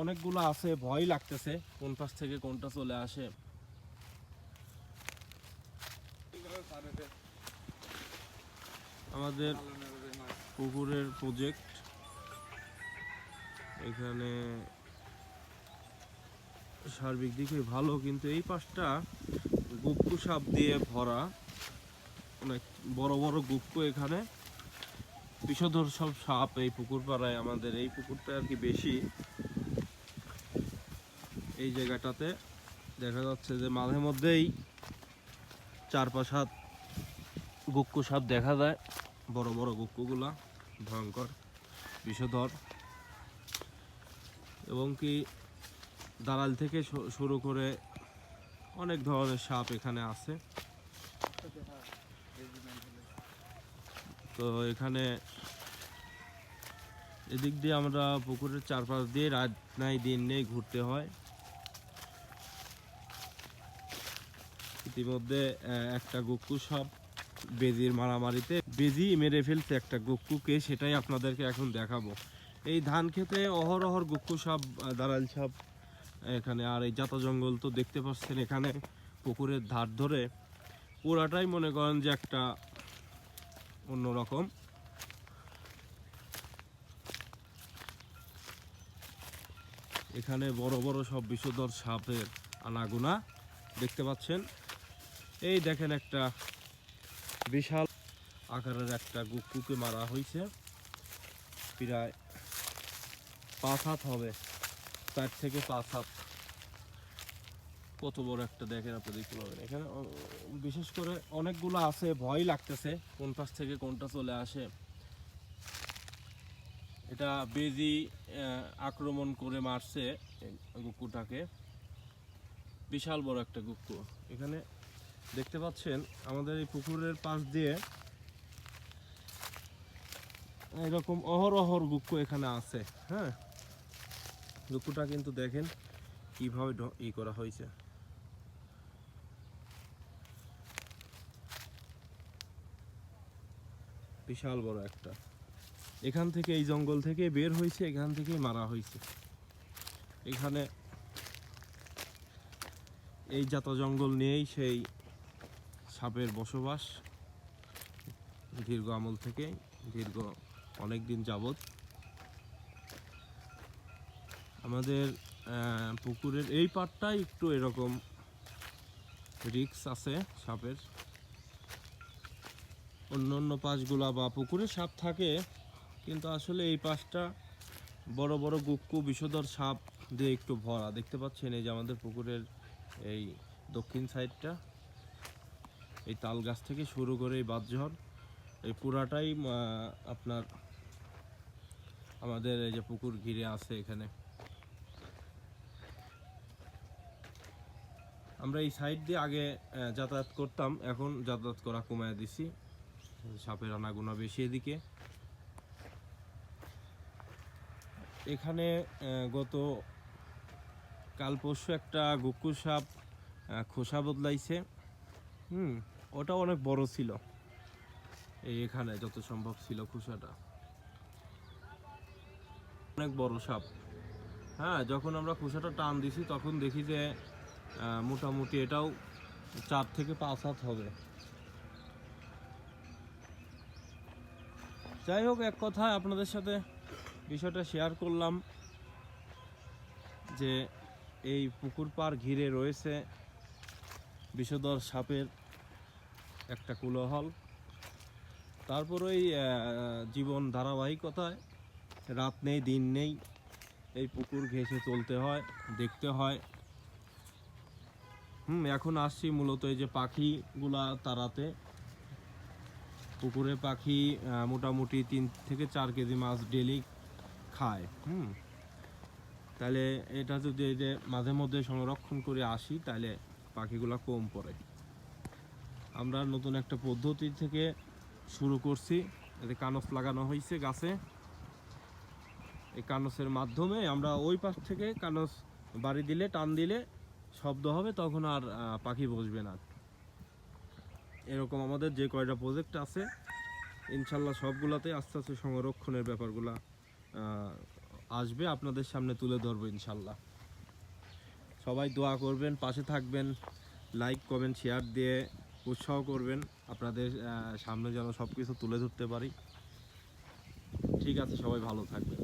অনেকগুলো আছে, ভয় লাগতেছে কোন পাশ থেকে কোনটা চলে আসে। আমাদের পুকুরের প্রজেক্ট এখানে সার্বিক দিকে ভালো, কিন্তু এই পাশটা গুপ্কু সাপ দিয়ে ভরা, অনেক বড় বড় গুপ্কু এখানে, বিষধর সব সাপ এই পুকুর পাড়ায়। আমাদের এই পুকুরটা আর কি বেশি, এই জায়গাটাতে দেখা যাচ্ছে যে মাঝে মধ্যেই 4-5 হাত গুক্কু সাপ দেখা যায়, বড় বড় গুক্কুগুলা ভয়ঙ্কর বিষধর, এবং কি দালাল থেকে শুরু করে অনেক ধরনের সাপ এখানে আছে। তো এখানে এদিক দিয়ে আমরা পুকুরের চারপাশ দিয়ে রাত নাই দিন নেই ঘুরতে হয়। ইতিমধ্যে একটা গুক্কু সাপ বেজির মারামারিতে বেজি মেরে ফেলছে একটা গুক্কুকে, সেটাই আপনাদেরকে এখন দেখাবো। এই ধান খেতে অহরহর গুক্কু সাপ, দালাল সাপ এখানে। আর এই জাতা জঙ্গল তো দেখতে পাচ্ছেন এখানে পুকুরের ধার ধরে পুরাটাই মনে করেন যে একটা অন্যরকম। এখানে বড় বড় সব বিষধর সাপের আনাগোনা দেখতে পাচ্ছেন। এই দেখেন একটা বিশাল আকারের একটা গুক্কুকে মারা হয়েছে, প্রায় 5 হাত হবে, 4 থেকে 5 হাত। কত বড় একটা দেখেন, আপনি দেখতে পাবেন এখানে। বিশেষ করে অনেকগুলো আছে, ভয় লাগতেছে কোন পাশ থেকে কোনটা চলে আসে। এটা বেজি আক্রমণ করে মারছে গুক্কুটাকে, বিশাল বড় একটা গুক্কু। এখানে দেখতে পাচ্ছেন আমাদের এই পুকুরের পাশ দিয়ে এরকম অহরহর গুক্কু এখানে আছে। হ্যাঁ, গুক্কুটা কিন্তু দেখেন কিভাবে করা হয়েছে, বিশাল বড় একটা। এখান থেকে, এই জঙ্গল থেকে বের হয়েছে, এখান থেকেই মারা হয়েছে। এখানে এই জাতা জঙ্গল নিয়েই সেই সাপের বসবাস দীর্ঘ আমল থেকে, দীর্ঘ অনেক দিন যাবত। আমাদের পুকুরের এই পাড়টাই একটু এরকম রিস্ক আছে সাপের। অন্য অন্য পাশগুলা বা পুকুরে সাপ থাকে, কিন্তু আসলে এই পাশটা বড় বড় গুক্কু বিষধর সাপ দিয়ে একটু ভরা। দেখতে পাচ্ছেন এই যে আমাদের পুকুরের এই দক্ষিণ সাইডটা, এই তাল গাছ থেকে শুরু করে এই বাঁধঝড়, এই পুরাটাই আপনার আমাদের এই যে পুকুর ঘিরে আছে। এখানে আমরা এই সাইড দিয়ে আগে যাতায়াত করতাম, এখন যাতায়াত করা কমায় দিছি, সাপের আনাগোনা বেশি এদিকে। এখানে গত কাল পরশু একটা গুক্কু সাপ খোসা বদলাইছে। ওটা অনেক বড় ছিল, এখানে যত সম্ভব ছিল খোসাটা, অনেক বড় সাপ। হ্যাঁ, যখন আমরা খোসাটা টান দিছি তখন দেখি যে মোটামুটি এটাও 4 থেকে 5 হাত হবে। যাই হোক, এক কথায় আপনাদের সাথে বিষয়টা শেয়ার করলাম যে এই পুকুর পাড় ঘিরে রয়েছে বিষধর সাপের একটা কোলাহল। তারপর ওই জীবন ধারাবাহিকতায় রাত নেই দিন নেই এই পুকুর ঘেঁষে চলতে হয়, দেখতে হয়। এখন আসছি মূলত এই যে পাখিগুলা তাড়াতে। পুকুরে পাখি মোটামুটি 3 থেকে 4 কেজি মাছ ডেলি খায়। তাহলে এটা যদি এই যে মাঝে মধ্যে সংরক্ষণ করে আসি, তাহলে পাখিগুলা কম পড়ে। আমরা নতুন একটা পদ্ধতি থেকে শুরু করছি, এতে কানস লাগানো হয়েছে গাছে। এই কানসের মাধ্যমে আমরা ওই পাশ থেকে কানস বাড়ি দিলে, টান দিলে শব্দ হবে, তখন আর পাখি বসবে না। এরকম আমাদের যে কয়টা প্রজেক্ট আছে, ইনশাল্লাহ সবগুলাতে আস্তে আস্তে সংরক্ষণের ব্যাপারগুলা আসবে আপনাদের সামনে তুলে ধরবো ইনশাল্লাহ। সবাই দোয়া করবেন, পাশে থাকবেন, লাইক কমেন্ট শেয়ার দিয়ে উৎসাহ করবেন, আপনাদের সামনে যেন সব কিছু তুলে ধরতে পারি। ঠিক আছে, সবাই ভালো থাকবেন।